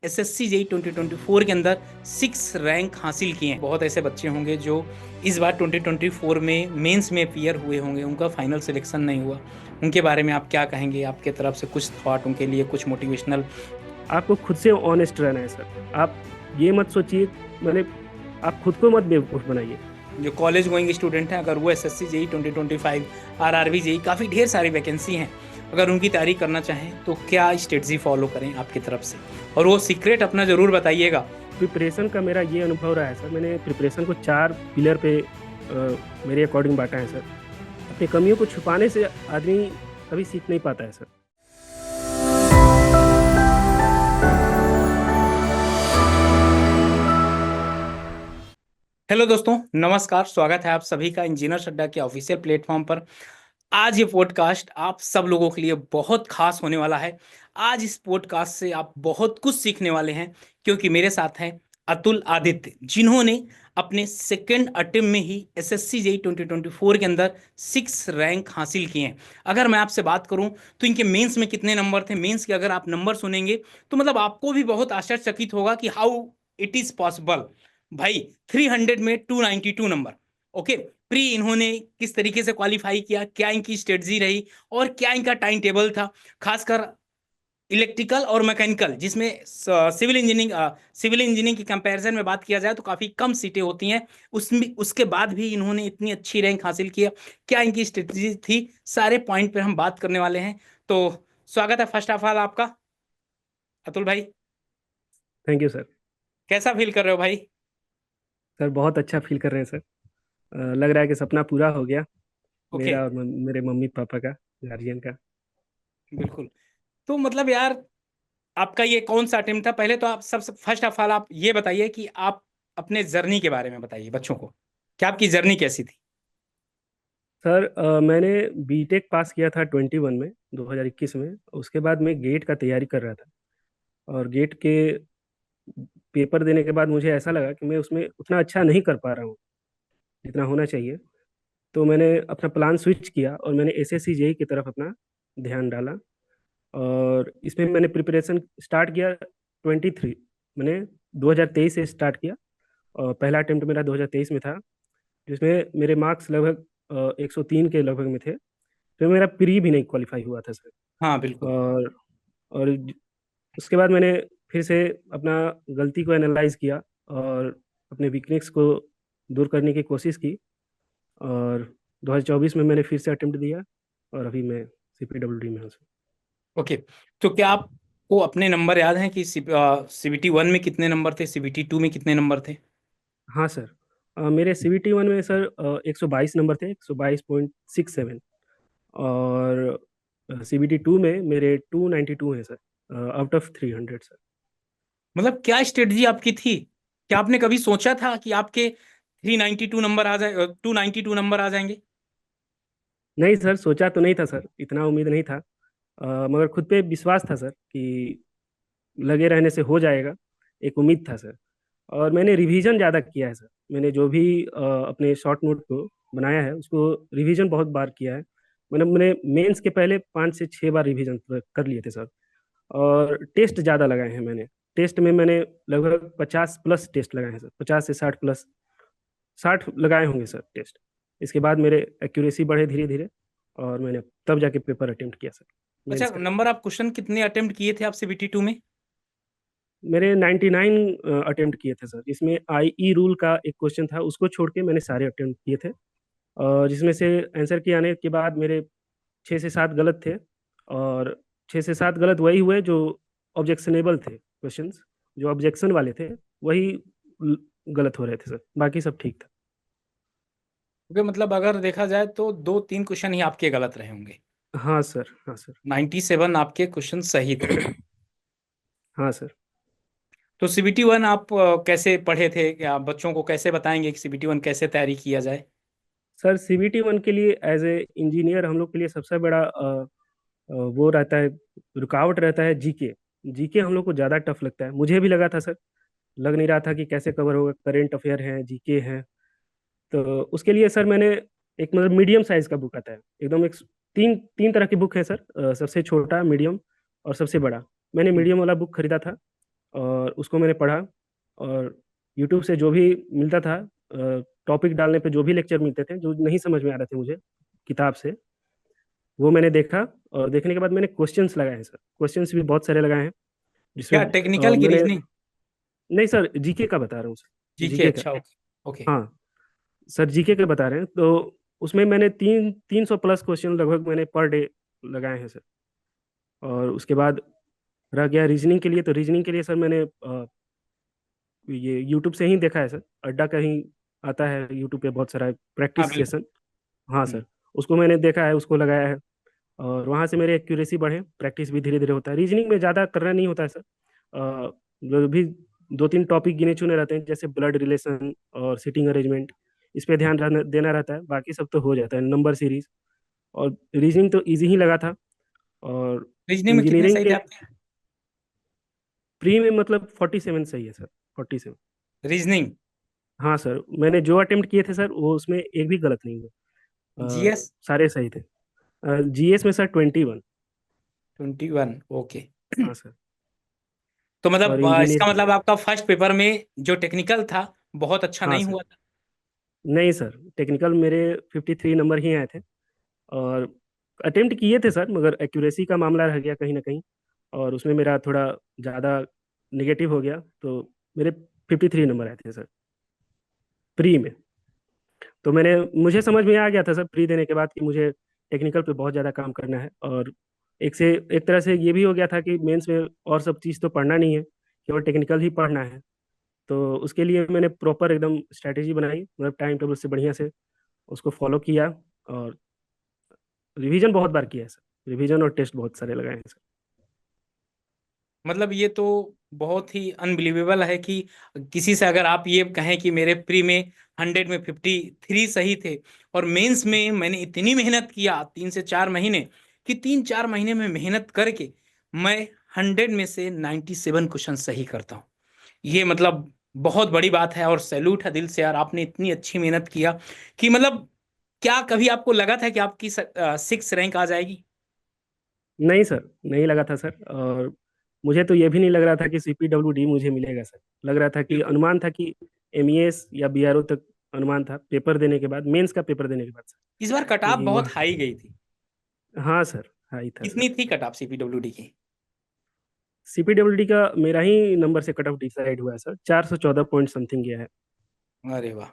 SSC JE 2024 के अंदर 6 rank हासिल किए हैं। बहुत ऐसे बच्चे होंगे जो इस बार 2024 में मेंस में अपीयर हुए होंगे, उनका फाइनल सिलेक्शन नहीं हुआ। उनके बारे में आप क्या कहेंगे? आपके तरफ से कुछ थॉट उनके लिए, कुछ मोटिवेशनल। आपको खुद से ऑनेस्ट रहना है सर। आप ये मत सोचिए, मैंने आप खुद को मत बेवकूफ़ बनाइए। जो कॉलेज गोइंग स्टूडेंट हैं, अगर वो एसएससी जेई 2025, आरआरबी जेई, काफ़ी ढेर सारी वैकेंसी हैं, अगर उनकी तैयारी करना चाहें तो क्या स्ट्रेटजी फॉलो करें आपकी तरफ से? और वो सीक्रेट अपना ज़रूर बताइएगा। प्रिपरेशन का मेरा ये अनुभव रहा है सर। मैंने प्रिपरेशन को 4 पिलर पे मेरे अकॉर्डिंग बांटा है सर। अपनी कमियों को छुपाने से आदमी कभी सीख नहीं पाता है सर। हेलो दोस्तों, नमस्कार। स्वागत है आप सभी का इंजीनियर अड्डा के ऑफिशियल प्लेटफॉर्म पर। आज ये पॉडकास्ट आप सब लोगों के लिए बहुत खास होने वाला है। आज इस पॉडकास्ट से आप बहुत कुछ सीखने वाले हैं, क्योंकि मेरे साथ हैं अतुल आदित्य, जिन्होंने अपने सेकेंड अटेम्प्ट में ही एसएससी जेई 2024 के अंदर 6 रैंक हासिल किए हैं। अगर मैं आपसे बात करूं तो इनके मेंस में कितने नंबर थे, मेंस के अगर आप नंबर सुनेंगे तो मतलब आपको भी बहुत आश्चर्यचकित होगा कि हाउ इट इज पॉसिबल। भाई, 300 में 292 नंबर। ओके, प्री इन्होंने किस तरीके से क्वालिफाई किया, क्या इनकी स्ट्रेटजी रही और क्या इनका टाइम टेबल था, खासकर इलेक्ट्रिकल और मैकेनिकल, जिसमें सिविल इंजीनियरिंग की कंपैरिजन में बात किया जाए तो काफ़ी कम सीटें होती हैं, उसमें उसके बाद भी इन्होंने इतनी अच्छी रैंक हासिल किया। क्या इनकी स्ट्रेटजी थी, सारे पॉइंट पे हम बात करने वाले हैं। तो स्वागत है फर्स्ट ऑफ ऑल आपका, अतुल भाई। Thank you sir. कैसा फील कर रहे हो भाई? सर बहुत अच्छा फील कर रहे हैं सर। लग रहा है कि सपना पूरा हो गया, ओके, मेरा और मेरे मम्मी पापा का, गार्जियन का। बिल्कुल। तो मतलब यार, आपका ये कौन सा अटेम्प्ट था? पहले तो आप सबसे फर्स्ट ऑफ ऑल आप ये बताइए कि आप अपने जर्नी के बारे में बताइए बच्चों को, क्या आपकी जर्नी कैसी थी? सर मैंने बीटेक पास किया था 21 में, 2021 में। उसके बाद मैं गेट का तैयारी कर रहा था, और गेट के पेपर देने के बाद मुझे ऐसा लगा कि मैं उसमें उतना अच्छा नहीं कर पा रहा हूँ जितना होना चाहिए। तो मैंने अपना प्लान स्विच किया और मैंने एसएससी जेई की तरफ अपना ध्यान डाला। और इसमें मैंने प्रिपरेशन स्टार्ट किया 23, मैंने 2023 से स्टार्ट किया। और पहला अटेम्प्ट मेरा 2023 में था, जिसमें मेरे मार्क्स लगभग 103 के लगभग में थे। तो मेरा प्री भी नहीं क्वालिफाई हुआ था सर। हाँ, बिल्कुल। और उसके बाद मैंने फिर से अपना गलती को एनालाइज किया और अपने वीकनेस को दूर करने की कोशिश की। और 2024 में मैंने फिर से अटेम्प्ट दिया, और अभी मैं सीपीडब्ल्यूडी में हूँ सर। ओके, तो क्या आपको अपने नंबर याद हैं कि सीबीटी 1 में कितने नंबर थे, सीबीटी 2 में कितने नंबर थे? हाँ सर। मेरे सीवीटी वन में सर 122 नंबर थे, 122.67। और सीवीटी टू में मेरे 292 हैं सर, आउट ऑफ 300 सर। मतलब क्या स्ट्रेटजी आपकी थी? क्या आपने कभी सोचा था कि आपके 392 नंबर आ जाए, 292 नंबर आ जाएंगे? नहीं सर, सोचा तो नहीं था सर, इतना उम्मीद नहीं था। मगर खुद पे विश्वास था सर कि लगे रहने से हो जाएगा, एक उम्मीद था सर। और मैंने रिवीजन ज़्यादा किया है सर। मैंने जो भी अपने शॉर्ट नोट को बनाया है उसको रिवीजन बहुत बार किया है। मैंने मेंस के पहले 5 से 6 बार रिवीजन कर लिए थे सर। और टेस्ट ज़्यादा लगाए हैं मैंने। टेस्ट में मैंने लगभग 50+ टेस्ट लगाए हैं सर, 50 से 60+। 60 लगाए होंगे सर टेस्ट। इसके बाद मेरे एक्यूरेसी बढ़े धीरे धीरे, और मैंने तब जाके पेपर अटेम्प्ट किया सर, अच्छा, मेंस का। नंबर आप क्वेश्चन कितने अटेम्प्ट किए थे आप सीबीटी 2 में? मेरे 99 अटेम्प्ट किए थे सर। इसमें आई रूल का एक क्वेश्चन था, उसको छोड़ के मैंने सारे अटेम्प्ट किए थे। और जिसमें से आंसर के आने के बाद मेरे 6 से 7 गलत थे। और 6 से 7 गलत वही हुए जो ऑब्जेक्शनेबल थे क्वेश्चंस। जो ऑब्जेक्शन वाले थे वही ल- गलत हो रहे थे सर, बाकी सब ठीक था। क्योंकि मतलब अगर देखा जाए तो 2-3 क्वेश्चन ही आपके गलत रहे होंगे। हाँ सर, हाँ सर। 97 आपके क्वेश्चन सही थे। हाँ सर। तो सीबीटी 1 आप कैसे पढ़े थे? क्या आप बच्चों को कैसे बताएंगे कि सीबीटी 1 कैसे तैयारी किया जाए? सर सीबीटी वन के लिए एज ए इंजीनियर हम लोग के लिए सबसे बड़ा वो रहता है, रुकावट रहता है जीके। जीके हम लोग को ज़्यादा टफ लगता है, मुझे भी लगा था सर। लग नहीं रहा था कि कैसे कवर होगा, करेंट अफेयर है, जीके है। तो उसके लिए सर मैंने एक मतलब मीडियम साइज का बुक आता है एकदम, एक तीन तीन तरह की बुक है सर। सबसे छोटा, मीडियम और सबसे बड़ा। मैंने मीडियम वाला बुक खरीदा था। और उसको मैंने पढ़ा। और यूट्यूब से जो भी मिलता था, टॉपिक डालने पे जो भी लेक्चर मिलते थे जो नहीं समझ में आ रहे थे मुझे किताब से, वो मैंने देखा। और देखने के बाद मैंने क्वेश्चंस लगाए हैं सर, क्वेश्चंस भी बहुत सारे लगाए हैं जिसमें क्या टेक्निकल की मैंने, रीजनिंग? नहीं सर, जीके का बता रहा हूँ सर, जीके, जीके का। अच्छा, ओके ओके। हाँ सर, जीके का बता रहे हैं तो उसमें मैंने 300 प्लस क्वेश्चन लगभग मैंने पर डे लगाए हैं सर। और उसके बाद रह गया रीजनिंग के लिए, तो रीजनिंग के लिए सर मैंने ये यूट्यूब से ही देखा है सर, अड्डा का ही आता है यूट्यूब पे बहुत सारा हाँ प्रैक्टिस बिल्कुल। सेशन। हाँ हम्म। सर, उसको मैंने देखा है, उसको लगाया है। और वहाँ से मेरे एक्यूरेसी बढ़े, प्रैक्टिस भी धीरे धीरे होता है। रीजनिंग में ज़्यादा करना नहीं होता है सर। जो भी दो तीन टॉपिक गिने चुने रहते हैं, जैसे ब्लड रिलेशन और सीटिंग अरेंजमेंट, इस पे ध्यान देना रहता है, बाकी सब तो हो जाता है, नंबर सीरीज। और रीजनिंग तो इजी ही लगा था। और रीजनिंग में कितने इंजीनियरिंग सही थे के आपके? प्री में मतलब 47 सही है सर, 47। रीजनिंग? हाँ सर, मैंने जो अटेम्प्ट किए थे सर वो उसमें एक भी गलत नहीं हुआ। जीएस? सारे सही थे। जीएस में सर 21। 21, ओके। हाँ सर। तो और मतलब इसका इंजीनियर, मतलब आपका फर्स्ट पेपर में जो टेक्निकल था बहुत अच्छा हाँ नहीं सर, हुआ था? नहीं सर, टेक्निकल मेरे 53 नंबर ही आए थे। और अटेम्प्ट किए थे सर, मगर एक्यूरेसी का मामला रह गया कहीं ना कहीं, और उसमें मेरा थोड़ा ज़्यादा निगेटिव हो गया, तो मेरे 53 नंबर आए थे सर प्री में। तो मुझे समझ में आ गया था सर प्री देने के बाद कि मुझे टेक्निकल पे बहुत ज़्यादा काम करना है। और एक तरह से ये भी हो गया था कि मेंस में और सब चीज़ तो पढ़ना नहीं है, केवल टेक्निकल ही पढ़ना है। तो उसके लिए मैंने प्रॉपर एकदम स्ट्रैटेजी बनाई, मतलब टाइम टेबल से बढ़िया से उसको फॉलो किया। और रिवीजन बहुत बार किया है सर, रिवीजन और टेस्ट बहुत सारे लगाए हैं सर। मतलब ये तो बहुत ही अनबिलीवेबल है कि किसी से अगर आप ये कहें कि मेरे प्री में 100 में 53 सही थे, और मेंस में मैंने इतनी मेहनत किया 3 से 4 महीने, कि 3-4 महीने में मेहनत करके मैं 100 में से 97 क्वेश्चन सही करता हूँ। ये मतलब बहुत बड़ी बात है, और सैल्यूट है दिल से यार, आपने इतनी अच्छी मेहनत किया कि मतलब क्या कभी आपको लगा था कि आपकी 6 रैंक आ जाएगी? नहीं सर, नहीं लगा था सर। और मुझे तो ये भी नहीं लग रहा था कि CPWD मुझे मिलेगा सर। लग रहा था कि, बिल्कुल। अनुमान था कि MES या BRO तक अनुमान था, पेपर देने के बाद, मेंस का पेपर देने के बाद सर, इस बार कट ऑफ कि बहुत वह, हाई गई थी। हाँ सर, हाई था सर। कितनी थी कट ऑफ CPWD की? CPWD का मेरा ही नंबर से कट ऑफ डिसाइड हुआ है सर, 414 पॉइंट समथिंग गया है। अरे वाह।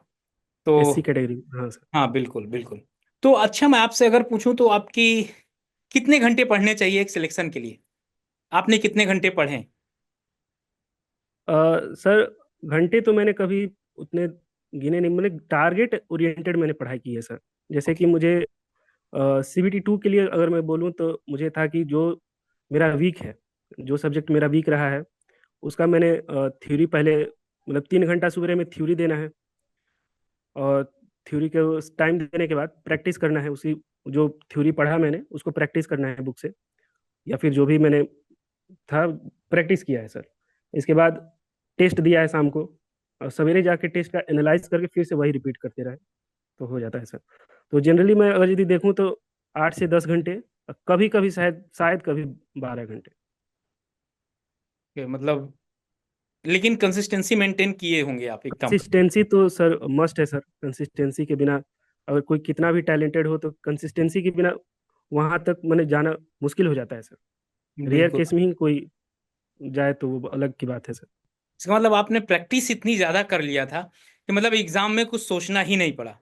तो SC कैटेगरी, हाँ सर। हाँ बिल्कुल बिल्कुल। तो अच्छा, मैं आपसे अगर पूछूं तो आपकी कितने घंटे पढ़ने चाहिए एक सिलेक्शन के लिए? आपने कितने घंटे पढ़े? सर, घंटे तो मैंने कभी उतने गिने नहीं, मैंने टारगेट ओरिएंटेड मैंने पढ़ाई की है सर। जैसे कि ओके। मुझे CBT 2 के लिए अगर मैं बोलूँ तो मुझे था कि जो मेरा वीक है, जो सब्जेक्ट मेरा वीक रहा है, उसका मैंने थ्योरी पहले, मतलब 3 घंटा सुबह में थ्योरी देना है। और थ्योरी के उस टाइम देने के बाद प्रैक्टिस करना है, उसी जो थ्योरी पढ़ा मैंने उसको प्रैक्टिस करना है बुक से, या फिर जो भी मैंने था प्रैक्टिस किया है सर। इसके बाद टेस्ट दिया है शाम को, और सवेरे जाके टेस्ट का एनालाइज करके फिर से वही रिपीट करते रहे, तो हो जाता है सर। तो जनरली मैं अगर यदि देखूं तो 8 से 10 घंटे, कभी कभी शायद शायद कभी 12 घंटे। मतलब लेकिन कंसिस्टेंसी मेंटेन किए होंगे आप एकदम। कंसिस्टेंसी तो सर मस्ट है सर, कंसिस्टेंसी के बिना अगर कोई कितना भी टैलेंटेड हो तो कंसिस्टेंसी के बिना वहां तक मैंने जाना मुश्किल हो जाता है सर। रेयर बिल्कुल। केस में ही कोई जाए तो वो अलग की बात है सर। इसका मतलब आपने प्रैक्टिस इतनी ज्यादा कर लिया था कि मतलब एग्जाम में कुछ सोचना ही नहीं पड़ा।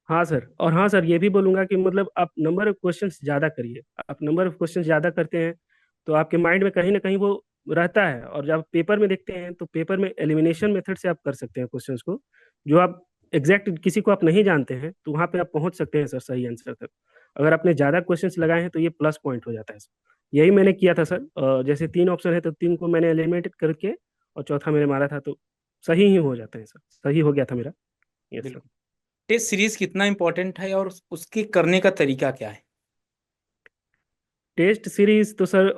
हाँ सर, और हाँ सर, ये भी बोलूंगा कि मतलब आप नंबर ऑफ क्वेश्चंस ज़्यादा करिए। आप नंबर ऑफ क्वेश्चंस ज़्यादा करते हैं तो आपके माइंड में कहीं ना कहीं वो रहता है। और जब आप पेपर में देखते हैं तो पेपर में एलिमिनेशन मेथड से आप कर सकते हैं क्वेश्चंस को, जो आप एग्जैक्ट किसी को आप नहीं जानते हैं तो वहाँ पे आप पहुँच सकते हैं सर सही आंसर तक। अगर आपने ज़्यादा क्वेश्चंस लगाए हैं तो ये प्लस पॉइंट हो जाता है सर। यही मैंने किया था सर। जैसे 3 ऑप्शन है तो 3 को मैंने एलिमिनेट करके और चौथा मैंने मारा था, तो सही ही हो जाता है सर, सही हो गया था मेरा। Yes sir. बिल्कुल। टेस्ट सीरीज कितना इंपॉर्टेंट है और उसके करने का तरीका क्या है? टेस्ट सीरीज तो सर,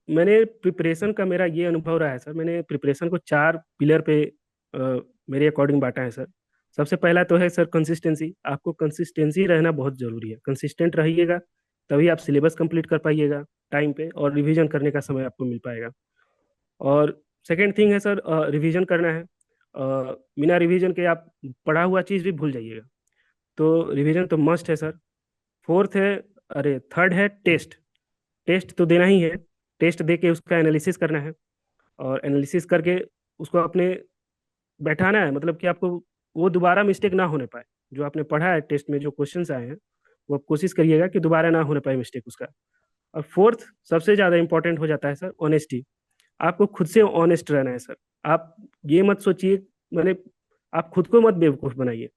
मैंने प्रिपरेशन का, मेरा ये अनुभव रहा है सर, मैंने प्रिपरेशन को 4 पिलर पे मेरे अकॉर्डिंग बांटा है सर। सबसे पहला तो है सर कंसिस्टेंसी। आपको कंसिस्टेंसी रहना बहुत जरूरी है, कंसिस्टेंट रहिएगा तभी आप सिलेबस कंप्लीट कर पाइएगा टाइम पे, और रिवीजन करने का समय आपको मिल पाएगा। और सेकंड थिंग है सर, रिवीजन करना है। बिना रिवीजन के आप पढ़ा हुआ चीज़ भी भूल जाइएगा, तो रिवीजन तो मस्ट है सर। फोर्थ है, अरे थर्ड है टेस्ट। टेस्ट तो देना ही है। टेस्ट दे के उसका एनालिसिस करना है, और एनालिसिस करके उसको अपने बैठाना है, मतलब कि आपको वो दोबारा मिस्टेक ना होने पाए। जो आपने पढ़ा है टेस्ट में, जो क्वेश्चंस आए हैं, वो आप कोशिश करिएगा कि दोबारा ना होने पाए मिस्टेक उसका। और फोर्थ सबसे ज़्यादा इंपॉर्टेंट हो जाता है सर, ऑनेस्टी। आपको खुद से ऑनेस्ट रहना है सर। आप ये मत सोचिए, मैंने, आप खुद को मत बेवकूफ़ बनाइए।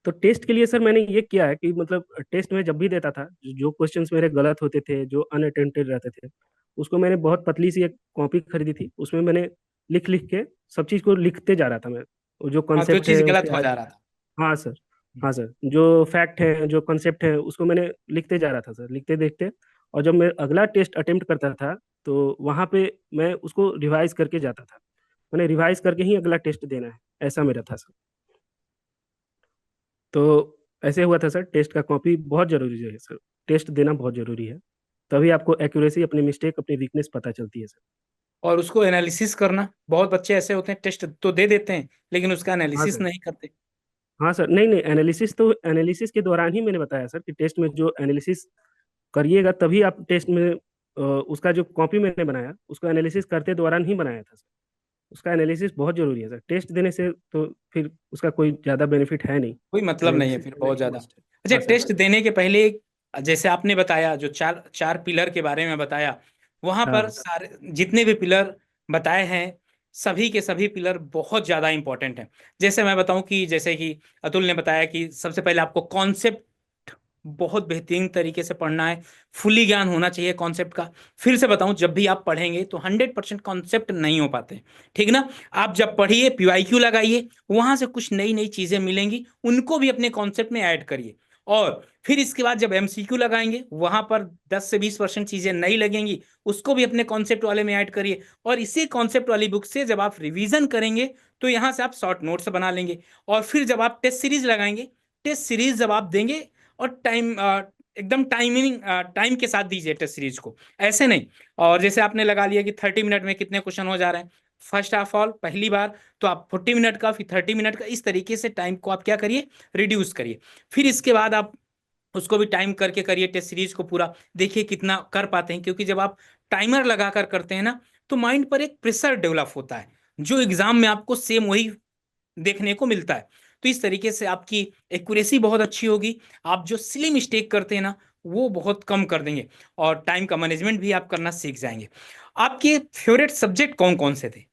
तो टेस्ट के लिए सर मैंने ये किया है कि मतलब टेस्ट में जब भी देता था, जो क्वेश्चंस मेरे गलत होते थे, जो अनअटेम्प्टेड रहते थे, उसको मैंने बहुत पतली सी एक कॉपी खरीदी थी, उसमें मैंने लिख लिख के सब चीज़ को लिखते जा रहा था मैं। वो जो हाँ, जो कॉन्सेप्ट चीज है गलत उसके हो आज। जा रहा था। हाँ सर। हम्म। हाँ सर, जो फैक्ट है, जो कॉन्सेप्ट है, उसको मैंने लिखते जा रहा था सर, लिखते देखते। और जब मैं अगला टेस्ट अटेम्प्ट करता था, तो वहाँ पे मैं उसको रिवाइज करके जाता था। मैंने रिवाइज करके ही अगला टेस्ट देना है, ऐसा मेरा था सर। तो ऐसे हुआ था सर, टेस्ट का कॉपी बहुत जरूरी है सर। टेस्ट देना बहुत जरूरी है, तभी आपको एक्यूरेसी, अपनी मिस्टेक, अपनी वीकनेस पता चलती है सर। और उसको एनालिसिस करना, बहुत बच्चे ऐसे होते हैं टेस्ट तो दे देते हैं लेकिन उसका हाँ एनालिसिस सर। नहीं करते। हाँ सर, नहीं नहीं, एनालिसिस तो एनालिसिस के दौरान ही मैंने बताया सर कि टेस्ट में जो एनालिसिस करिएगा, तभी आप टेस्ट में उसका जो कॉपी मैंने बनाया, उसको एनालिसिस करते दौरान ही बनाया था सर। उसका एनालिसिस बहुत जरूरी है सर। टेस्ट देने से तो फिर उसका कोई ज़्यादा बेनिफिट है नहीं। कोई मतलब नहीं है एनालिसिस फिर देना बहुत ही ज्यादा। मस्ट है। अच्छा, हाँ सर। टेस्ट देने के पहले जैसे आपने बताया जो चार चार पिलर के बारे में बताया, वहां पर हाँ सारे जितने भी पिलर बताए हैं, सभी के सभी पिलर बहुत ज्यादा इंपॉर्टेंट हैं। जैसे मैं बताऊं कि जैसे कि अतुल ने बताया कि सबसे पहले आपको कॉन्सेप्ट बहुत बेहतरीन तरीके से पढ़ना है, फुली ज्ञान होना चाहिए कॉन्सेप्ट का। फिर से बताऊं, जब भी आप पढ़ेंगे तो 100% कॉन्सेप्ट नहीं हो पाते, ठीक ना। आप जब पढ़िए पीवाईक्यू लगाइए, वहां से कुछ नई नई चीजें मिलेंगी, उनको भी अपने कॉन्सेप्ट में ऐड करिए। और फिर इसके बाद जब एमसीक्यू लगाएंगे, वहां पर 10 से 20% चीजें नई लगेंगी, उसको भी अपने कॉन्सेप्ट वाले में ऐड करिए। और इसी कॉन्सेप्ट वाली बुक से जब आप रिवीजन करेंगे, तो यहां से आप शॉर्ट नोट्स बना लेंगे। और फिर जब आप टेस्ट सीरीज लगाएंगे, टेस्ट सीरीज जब आप देंगे, और टाइम एकदम टाइमिंग टाइम के साथ दीजिए टेस्ट सीरीज को, ऐसे नहीं। और जैसे आपने लगा लिया कि 30 मिनट में कितने क्वेश्चन हो जा रहे हैं, फर्स्ट ऑफ ऑल पहली बार तो आप 40 मिनट का, फिर 30 मिनट का, इस तरीके से टाइम को आप क्या करिए, रिड्यूस करिए। फिर इसके बाद आप उसको भी टाइम करके करिए, टेस्ट सीरीज को पूरा देखिए कितना कर पाते हैं। क्योंकि जब आप टाइमर लगा कर करते हैं ना, तो माइंड पर एक प्रेशर डेवलप होता है, जो एग्जाम में आपको सेम वही देखने को मिलता है। तो इस तरीके से आपकी एक्यूरेसी बहुत अच्छी होगी। आप जो सिली मिस्टेक करते हैं ना, वो बहुत कम कर देंगे। और टाइम का मैनेजमेंट भी आप करना सीख जाएंगे। आपके फेवरेट सब्जेक्ट कौन कौन से थे?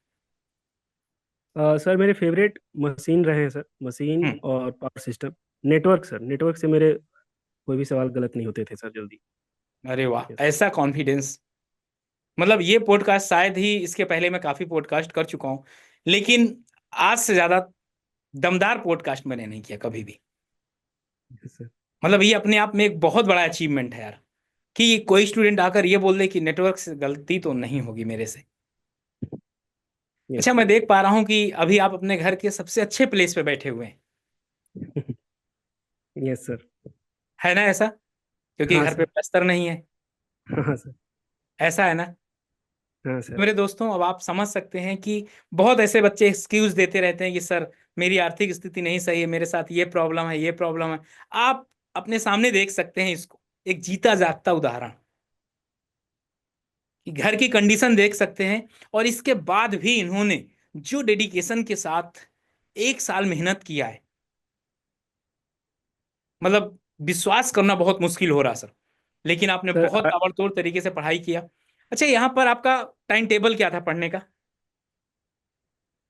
सर मेरे फेवरेट मशीन रहे हैं सर, मशीन हम्म। और power system. Network sir, network से मेरे कोई भी सवाल गलत नहीं होते थे सर, जल्दी। अरे वाह, यस सर। ऐसा कॉन्फिडेंस! मतलब ये पॉडकास्ट शायद ही, इसके पहले मैं काफी पॉडकास्ट कर चुका हूँ, लेकिन आज से ज्यादा दमदार पॉडकास्ट मैंने नहीं किया कभी भी। Yes sir. मतलब ये अपने आप में एक बहुत बड़ा अचीवमेंट है यार, कि कोई स्टूडेंट आकर ये बोल दे कि नेटवर्क से गलती तो नहीं होगी मेरे से। अच्छा, यस मैं देख पा रहा हूँ कि अभी आप अपने घर के सबसे अच्छे प्लेस पे बैठे हुए हैं, सर। Yes sir. है ना ऐसा? क्योंकि हाँ घर पे सर। प्लास्टर नहीं है, हाँ सर। ऐसा है ना। हाँ तो सर। मेरे दोस्तों, अब आप समझ सकते हैं कि बहुत ऐसे बच्चे एक्सक्यूज देते रहते हैं कि सर मेरी आर्थिक स्थिति नहीं सही है, मेरे साथ ये प्रॉब्लम है, ये प्रॉब्लम है। आप अपने सामने देख सकते हैं इसको, एक जीता जागता उदाहरण, कि घर की कंडीशन देख सकते हैं। और इसके बाद भी इन्होंने जो डेडिकेशन के साथ 1 साल मेहनत किया है, मतलब विश्वास करना बहुत मुश्किल हो रहा सर। लेकिन आपने सर बहुत ताबड़तोड़ तरीके से पढ़ाई किया। अच्छा, यहाँ पर आपका टाइम टेबल क्या था पढ़ने का?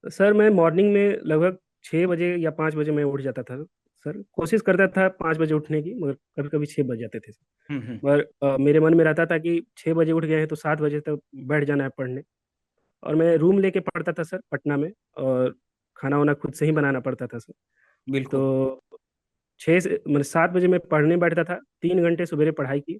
सर मैं मॉर्निंग में लगभग 6 बजे या 5 बजे मैं उठ जाता था सर। कोशिश करता था 5 बजे उठने की, मगर कभी कभी 6 बज जाते थे सर। हम्म। मगर मेरे मन में रहता था कि 6 बजे उठ गए हैं तो 7 बजे तक बैठ जाना है पढ़ने। और मैं रूम लेके पढ़ता था सर, पटना में। और खाना वाना खुद से ही बनाना पड़ता था सर। बिल्कुल। तो 6 से मतलब 7 बजे मैं पढ़ने बैठता था, 3 घंटे सवेरे पढ़ाई की।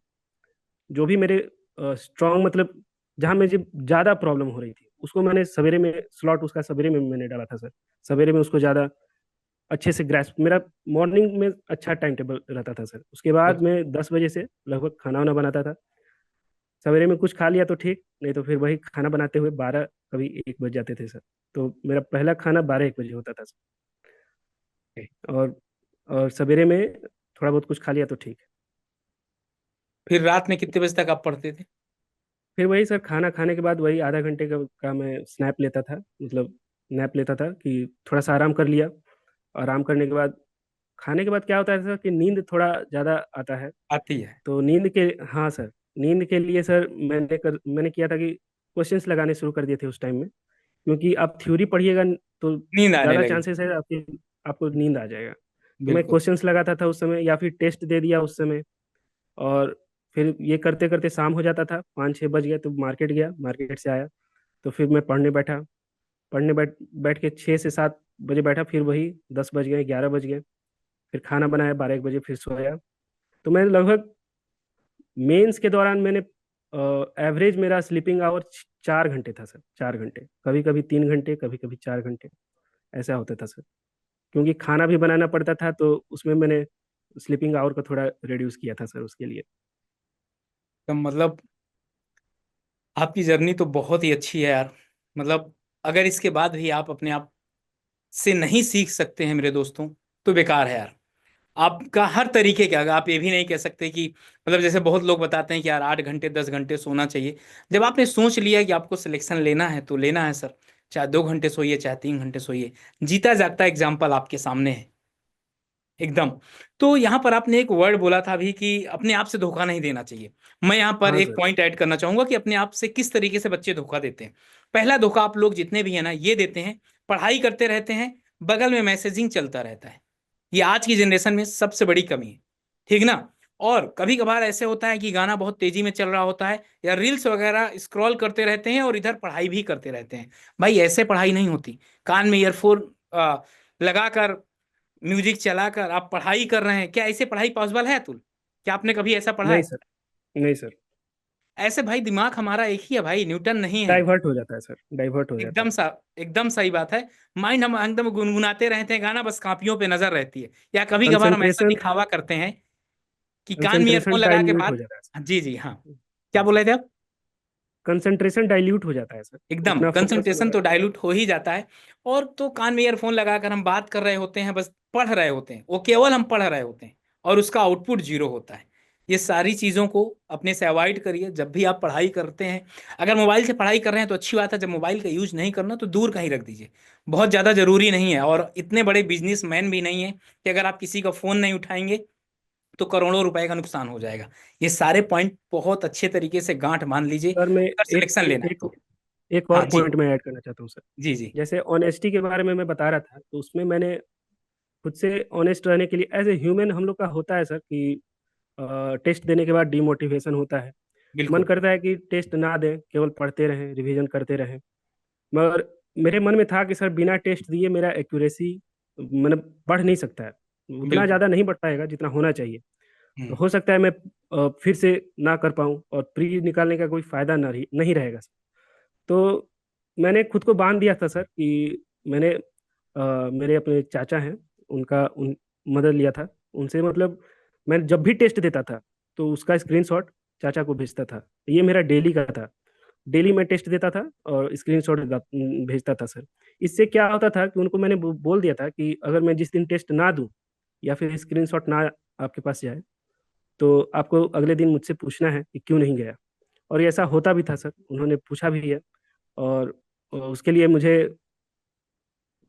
जो भी मेरे स्ट्रांग, मतलब जहाँ मुझे ज़्यादा प्रॉब्लम हो रही थी, उसको मैंने सवेरे में स्लॉट, उसका सवेरे में मैंने डाला था सर। सवेरे में उसको ज़्यादा अच्छे से ग्रास्प, मेरा मॉर्निंग में अच्छा टाइम टेबल रहता था सर। उसके बाद बहुत मैं 10 बजे से लगभग खाना वाना बनाता था। सवेरे में कुछ खा लिया तो ठीक, नहीं तो फिर वही खाना बनाते हुए 12 कभी 1 बज जाते थे सर। तो मेरा पहला खाना 12-1 बजे होता था सर। और और सवेरे में थोड़ा बहुत कुछ खा लिया तो ठीक है। फिर रात में कितने बजे तक आप पढ़ते थे? फिर वही सर, खाना खाने के बाद वही आधा घंटे का मैं स्नैप लेता था, मतलब नैप लेता था कि थोड़ा सा आराम कर लिया। आराम करने के बाद, खाने के बाद क्या होता है सर कि नींद थोड़ा ज़्यादा आता है। आती है। तो नींद के, हाँ सर, नींद के लिए सर मैंने किया था कि क्वेश्चंस लगाने शुरू कर दिए थे उस टाइम में। क्योंकि आप थ्योरी पढ़िएगा तो नींद आने ज़्यादा लगी। चांसेस है आपको नींद आ जाएगा। तो मैं बिल्कुल। क्वेश्चंस लगाता था उस समय, या फिर टेस्ट दे दिया उस समय। और फिर ये करते करते शाम हो जाता था, 5-6 बज गए तो मार्केट गया, मार्केट से आया तो फिर मैं पढ़ने बैठा। पढ़ने बैठ बैठ के 6 से 7 बजे बैठा, फिर वही 10 बज गए, 11 बज गए। फिर खाना बनाया 12-1 बजे, फिर सोया। तो मैं लगभग मेंस के दौरान मैंने एवरेज मेरा स्लीपिंग आवर 4 घंटे था सर, 4 घंटे, कभी कभी 3 घंटे, कभी कभी 4 घंटे, ऐसा होता था सर। क्योंकि खाना भी बनाना पड़ता था तो उसमें मैंने स्लीपिंग आवर को थोड़ा रिड्यूस किया था सर उसके लिए। तो मतलब आपकी जर्नी तो बहुत ही अच्छी है यार। मतलब अगर इसके बाद भी आप अपने आप से नहीं सीख सकते हैं मेरे दोस्तों, तो बेकार है यार। आपका हर तरीके का, अगर आप ये भी नहीं कह सकते कि मतलब जैसे बहुत लोग बताते हैं कि यार 8 घंटे 10 घंटे सोना चाहिए। जब आपने सोच लिया कि आपको सिलेक्शन लेना है तो लेना है सर। चाहे 2 घंटे सोइए, चाहे 3 घंटे सोइए। जीता जागता एग्जाम्पल आपके सामने है एकदम। तो यहाँ पर आपने एक वर्ड बोला था अभी कि अपने आप से धोखा नहीं देना चाहिए। मैं यहाँ पर हाँ एक सर। पॉइंट ऐड करना चाहूंगा कि अपने आप से किस तरीके से बच्चे धोखा देते हैं। पहला धोखा आप लोग जितने भी है ना ये देते हैं, पढ़ाई करते रहते हैं, बगल में मैसेजिंग चलता रहता है। ये आज की जनरेशन में सबसे बड़ी कमी है। ठीक ना? और कभी कभार ऐसे होता है कि गाना बहुत तेजी में चल रहा होता है या रील्स वगैरह स्क्रॉल करते रहते हैं और इधर पढ़ाई भी करते रहते हैं। भाई ऐसे पढ़ाई नहीं होती। कान में ईयरफोन लगाकर, म्यूजिक चलाकर आप पढ़ाई कर रहे हैं, क्या ऐसे पढ़ाई पॉसिबल है अतुल? क्या आपने कभी ऐसा पढ़ा नहीं है? सर। नहीं सर। ऐसे भाई दिमाग हमारा एक ही है भाई, न्यूटन नहीं है। डाइवर्ट हो जाता है सर, डाइवर्ट हो जाता एकदम है। सा एकदम सही बात है। माइंड हम एकदम गुनगुनाते रहते हैं गाना, बस कापियों पे नजर रहती है। या कभी कभार हम ऐसा कंसंट्रेशन दिखावा करते हैं कि कान में ईयरफोन कंसंट्रेशन लगा के डाइल्यूट हो बात। जाता है सर। जी जी हाँ। क्या हाँ बोल सर। रहे थे आप? कंसंट्रेशन डाइल्यूट हो जाता है सर। एकदम उतना फोकस कंसंट्रेशन तो डाइल्यूट हो ही जाता है। और तो कान में ईयरफोन लगाकर हम बात कर रहे होते हैं, बस पढ़ रहे होते हैं, वो केवल हम पढ़ रहे होते हैं और उसका आउटपुट जीरो होता है। ये सारी चीजों को अपने से अवॉइड करिए जब भी आप पढ़ाई करते हैं। अगर मोबाइल से पढ़ाई कर रहे हैं तो अच्छी बात है, जब मोबाइल का यूज नहीं करना तो दूर कहीं रख दीजिए। बहुत ज्यादा जरूरी नहीं है, और इतने बड़े बिजनेसमैन भी नहीं है कि अगर आप किसी का फोन नहीं उठाएंगे तो करोड़ों रुपए का नुकसान हो जाएगा। ये सारे पॉइंट बहुत अच्छे तरीके से गांठ मान लीजिए सर मैं अगर एक सिलेक्शन लेना है एक तो। एक हाँ और जी। पॉइंट मैं ऐड करना चाहता हूँ सर। जी जी। जैसे ऑनेस्टी के बारे में मैं बता रहा था, तो उसमें मैंने खुद से ऑनेस्ट रहने के लिए, एज ए ह्यूमन हम लोग का होता है सर कि टेस्ट देने के बाद डिमोटिवेशन होता है। मन बिल्कुल। करता है कि टेस्ट ना दें, केवल पढ़ते रहें, रिवीजन करते रहें। मगर मेरे मन में था कि सर बिना टेस्ट दिए मेरा एक्यूरेसी, मैंने पढ़ नहीं सकता है, उतना बिल्कुल। ज़्यादा नहीं बढ़ पाएगा जितना होना चाहिए। तो हम्म। हो सकता है मैं फिर से ना कर पाऊँ, और प्री निकालने का कोई फायदा नहीं रहेगा सर। तो मैंने खुद को बांध दिया था सर कि मैंने मेरे अपने चाचा हैं, उनका उन मदद लिया था उनसे, मतलब मैं जब भी टेस्ट देता था तो उसका स्क्रीनशॉट चाचा को भेजता था। ये मेरा डेली का था। डेली मैं टेस्ट देता था और स्क्रीनशॉट भेजता था सर। इससे क्या होता था कि उनको मैंने बोल दिया था कि अगर मैं जिस दिन टेस्ट ना दूं, या फिर स्क्रीनशॉट ना आपके पास जाए, तो आपको अगले दिन मुझसे पूछना है कि क्यों नहीं गया। और ये ऐसा होता भी था सर, उन्होंने पूछा भी है। और उसके लिए मुझे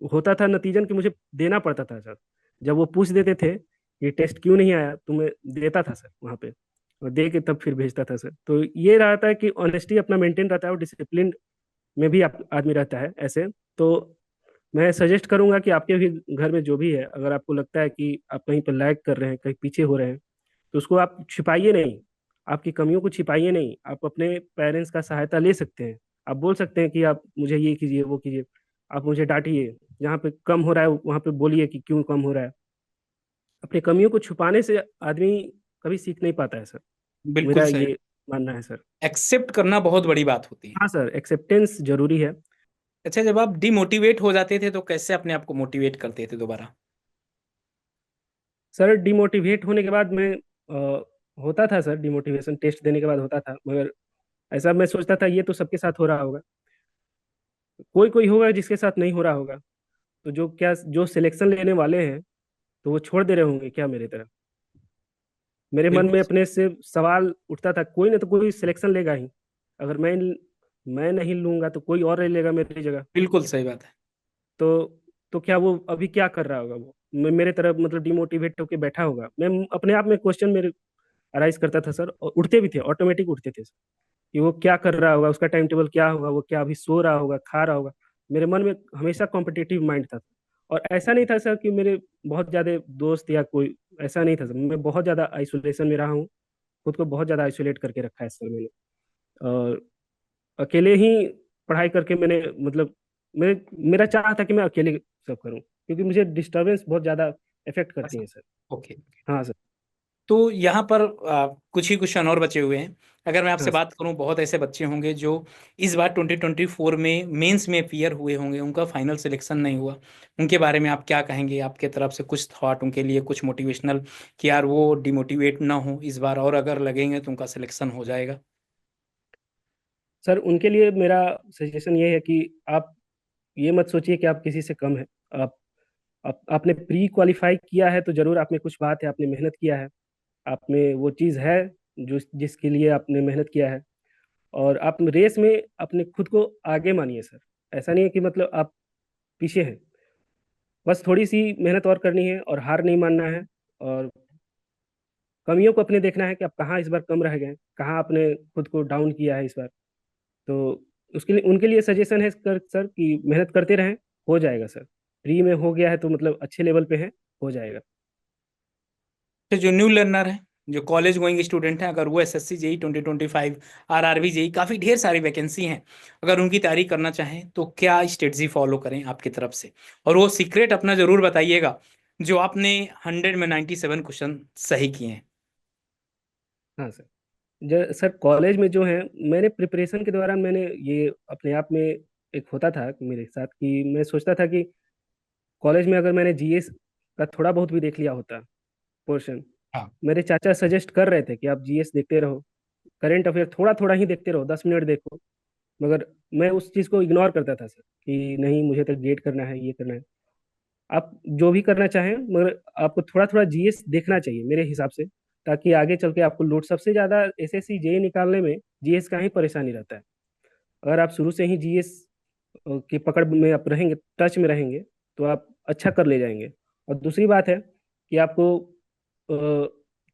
होता था नतीजन कि मुझे देना पड़ता था सर। जब वो पूछ देते थे कि टेस्ट क्यों नहीं आया, तो मैं देता था सर वहाँ पे, और दे के तब फिर भेजता था सर। तो ये रहता है कि ऑनेस्टी अपना मेंटेन रहता है, और डिसिप्लिन में भी आदमी रहता है ऐसे। तो मैं सजेस्ट करूंगा कि आपके भी घर में जो भी है, अगर आपको लगता है कि आप कहीं पर लैग कर रहे हैं, कहीं पीछे हो रहे हैं, तो उसको आप छिपाइए नहीं। आपकी कमियों को छिपाइए नहीं, आप अपने पेरेंट्स का सहायता ले सकते हैं। आप बोल सकते हैं कि आप मुझे ये कीजिए, वो कीजिए। आप मुझे डांटिए, जहाँ पे कम हो रहा है वहाँ पे बोलिए कि क्यों कम हो रहा है। अपनी कमियों को छुपाने से आदमी कभी सीख नहीं पाता है सर। बिल्कुल मेरा सही। ये मानना है सर। एक्सेप्ट करना बहुत बड़ी बात होती है। हाँ सर, एक्सेप्टेंस जरूरी है। अच्छा, जब आप डिमोटिवेट हो जाते थे तो कैसे अपने आप को मोटिवेट करते थे दोबारा? सर डिमोटिवेट होने के बाद मैं होता था सर, डिमोटिवेशन टेस्ट देने के बाद होता था, मगर ऐसा मैं सोचता था ये तो सबके साथ हो रहा होगा, कोई कोई होगा जिसके साथ नहीं हो रहा होगा। तो जो सिलेक्शन लेने वाले हैं, तो वो छोड़ दे रहे होंगे क्या मेरे तरह? मेरे मन बिल्कुल। में अपने से सवाल उठता था, कोई ना तो कोई सिलेक्शन लेगा ही। अगर मैं नहीं लूंगा तो कोई और ले लेगा मेरी जगह। बिल्कुल सही बात है। तो तो क्या वो अभी क्या कर रहा होगा? वो मेरे तरफ मतलब डिमोटिवेट होके बैठा होगा। मैं अपने आप में क्वेश्चन मेरे अराइज करता था सर, और उठते भी थे, ऑटोमेटिक उठते थे सर, कि वो क्या कर रहा होगा, उसका टाइम टेबल क्या होगा, वो क्या अभी सो रहा होगा, खा रहा होगा। मेरे मन में हमेशा कॉम्पिटिटिव माइंड था। और ऐसा नहीं था सर कि मेरे बहुत ज्यादा दोस्त या कोई, ऐसा नहीं था सर। मैं बहुत ज्यादा आइसोलेशन में रहा हूँ, खुद को बहुत ज्यादा आइसोलेट करके रखा है सर मैंने। और अकेले ही पढ़ाई करके मैंने मतलब मेरा चाह था कि मैं अकेले सब करूं, क्योंकि मुझे डिस्टरबेंस बहुत ज्यादा इफेक्ट करती अच्छा। है सर। ओके। हाँ सर। तो यहाँ पर कुछ ही क्वेश्चन और बचे हुए हैं। अगर मैं आपसे हाँ सर। बात करूं, बहुत ऐसे बच्चे होंगे जो इस बार 2024 में मेंस में अपीयर हुए होंगे, उनका फाइनल सिलेक्शन नहीं हुआ। उनके बारे में आप क्या कहेंगे? आपके तरफ से कुछ थॉट उनके लिए, कुछ मोटिवेशनल, कि यार वो डिमोटिवेट ना हो इस बार, और अगर लगेंगे तो उनका सिलेक्शन हो जाएगा। सर उनके लिए मेरा सजेशन ये है कि आप ये मत सोचिए कि आप किसी से कम है। आपने प्री क्वालिफाई किया है तो जरूर आप में कुछ बात है, आपने मेहनत किया है, आप में वो चीज़ है जो जिसके लिए आपने मेहनत किया है। और आप रेस में अपने खुद को आगे मानिए सर। ऐसा नहीं है कि मतलब आप पीछे हैं। बस थोड़ी सी मेहनत और करनी है और हार नहीं मानना है। और कमियों को अपने देखना है कि आप कहाँ इस बार कम रह गए, कहाँ आपने खुद को डाउन किया है इस बार। तो उसके लिए उनके लिए सजेशन है सर कि मेहनत करते रहें, हो जाएगा सर। प्री में हो गया है तो मतलब अच्छे लेवल पे है, हो जाएगा। तो जो न्यू लर्नर है, जो कॉलेज गोइंग स्टूडेंट हैं, अगर वो एसएससी जेई 2025, आरआरबी जेई, काफ़ी ढेर सारी वैकेंसी हैं, अगर उनकी तैयारी करना चाहें तो क्या स्ट्रेटजी फॉलो करें आपकी तरफ से? और वो सीक्रेट अपना जरूर बताइएगा जो आपने 100 में 97 क्वेश्चन सही किए हैं। हाँ सर। सर कॉलेज में जो है, मैंने प्रिपरेशन के दौरान मैंने ये अपने आप में एक होता था मेरे साथ कि मैं सोचता था कि कॉलेज में अगर मैंने जीएस का थोड़ा बहुत भी देख लिया होता पोर्शन। हाँ। मेरे चाचा सजेस्ट कर रहे थे कि आप जीएस देखते रहो, करंट अफेयर थोड़ा थोड़ा ही देखते रहो, 10 मिनट देखो। मगर मैं उस चीज़ को इग्नोर करता था सर, कि नहीं मुझे तो गेट करना है, ये करना है। आप जो भी करना चाहें, मगर आपको थोड़ा थोड़ा जीएस देखना चाहिए मेरे हिसाब से, ताकि आगे चल के आपको लोड सबसे ज़्यादा एसएससी जेई निकालने में जीएस का ही परेशानी रहता है। अगर आप शुरू से ही जीएस की पकड़ में आप रहेंगे, टच में रहेंगे, तो आप अच्छा कर ले जाएंगे। और दूसरी बात है कि आपको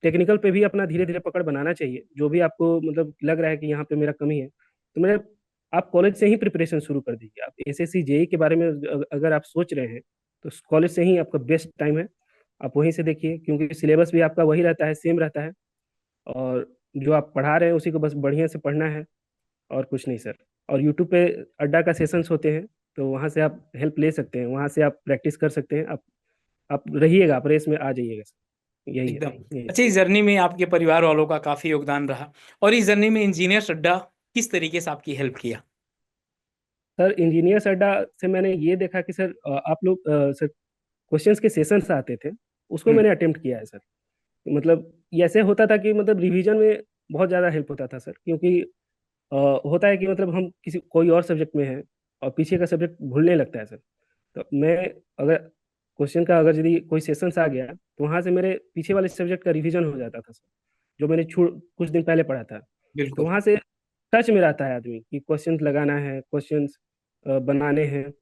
टेक्निकल पे भी अपना धीरे धीरे पकड़ बनाना चाहिए। जो भी आपको मतलब लग रहा है कि यहाँ पे मेरा कमी है, तो मेरे आप कॉलेज से ही प्रिपरेशन शुरू कर दीजिए। आप एसएससी जेई के बारे में अगर आप सोच रहे हैं, तो कॉलेज से ही आपका बेस्ट टाइम है। आप वहीं से देखिए, क्योंकि सिलेबस भी आपका वही रहता है, सेम रहता है। और जो आप पढ़ा रहे हैं उसी को बस बढ़िया से पढ़ना है, और कुछ नहीं सर। और यूट्यूब पे अड्डा का सेशंस होते हैं, तो वहाँ से आप हेल्प ले सकते हैं, वहाँ से आप प्रैक्टिस कर सकते हैं। आप रहिएगा, आप रेस में आ जाइएगा सर। यही है। एकदम। यही अच्छा, इस जर्नी में आपके परिवार वालों का काफ़ी योगदान रहा, और इस जर्नी में इंजीनियर अड्डा किस तरीके से आपकी हेल्प किया? सर इंजीनियर्स अड्डा से मैंने ये देखा कि सर आप लोग सर क्वेश्चंस के सेशंस आते थे, उसको हम्म। मैंने अटेम्प्ट किया है सर। मतलब ये ऐसे होता था कि मतलब रिवीजन में बहुत ज़्यादा हेल्प होता था सर, क्योंकि होता है कि मतलब हम किसी कोई और सब्जेक्ट में हैं और पीछे का सब्जेक्ट भूलने लगता है सर। तो मैं अगर क्वेश्चन का अगर यदि कोई सेशंस आ गया, तो वहाँ से मेरे पीछे वाले सब्जेक्ट का रिवीजन हो जाता था सर, जो मैंने कुछ दिन पहले पढ़ा था। तो बिल्कुल। वहाँ से टच में रहता है आदमी कि क्वेश्चंस लगाना है, क्वेश्चंस बनाने हैं।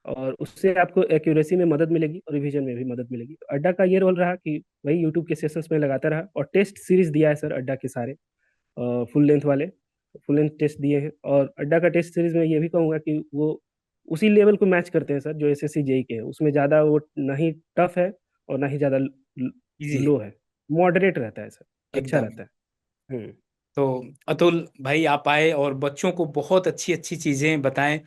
और उससे आपको एक्यूरेसी में मदद मिलेगी और रिवीजन में भी मदद मिलेगी। तो अड्डा का ये रोल रहा कि वही यूट्यूब के सेशंस में लगाता रहा, और टेस्ट सीरीज दिया है सर अड्डा के सारे, फुल लेंथ वाले, फुल लेंथ टेस्ट दिए हैं। और अड्डा का टेस्ट सीरीज में ये भी कहूँगा कि वो उसी लेवल को मैच करते हैं सर जो एसएससी जेई के हैं। उसमें ज़्यादा वो ना ही टफ है और ना ही ज़्यादा इजी है। लो है, मॉडरेट रहता है सर, अच्छा एकदम। रहता है। हम्म। तो अतुल भाई, आप आए और बच्चों को बहुत अच्छी अच्छी चीज़ें बताएं।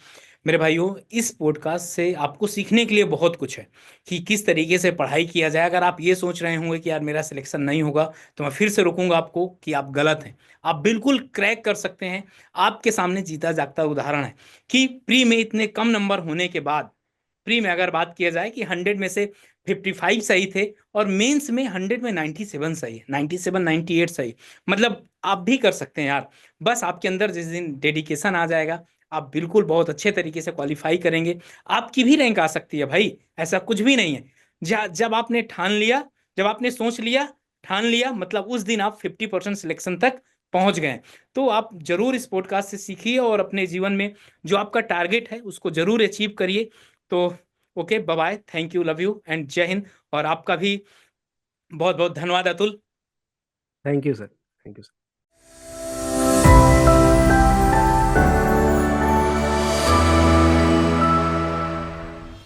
मेरे भाइयों, इस पॉडकास्ट से आपको सीखने के लिए बहुत कुछ है कि किस तरीके से पढ़ाई किया जाए। अगर आप ये सोच रहे होंगे कि यार मेरा सिलेक्शन नहीं होगा, तो मैं फिर से रुकूंगा आपको कि आप गलत हैं। आप बिल्कुल क्रैक कर सकते हैं। आपके सामने जीता जागता उदाहरण है कि प्री में इतने कम नंबर होने के बाद प्री में अगर बात किया जाए कि 100 में से 55 सही थे, और मेंस में 100 में 97 सही, 97 98 सही। मतलब आप भी कर सकते हैं यार। बस आपके अंदर जिस दिन डेडिकेशन आ जाएगा, आप बिल्कुल बहुत अच्छे तरीके से क्वालिफाई करेंगे। आपकी भी रैंक आ सकती है भाई, ऐसा कुछ भी नहीं है। जब आपने ठान लिया, जब आपने सोच लिया, ठान लिया, मतलब उस दिन आप 50% सिलेक्शन तक पहुंच गए। तो आप जरूर इस पॉडकास्ट से सीखिए और अपने जीवन में जो आपका टारगेट है उसको जरूर अचीव करिए। तो okay, bye bye, thank you, love you and जय हिंद। और आपका भी बहुत बहुत धन्यवाद Atul. Thank you sir. Thank you sir.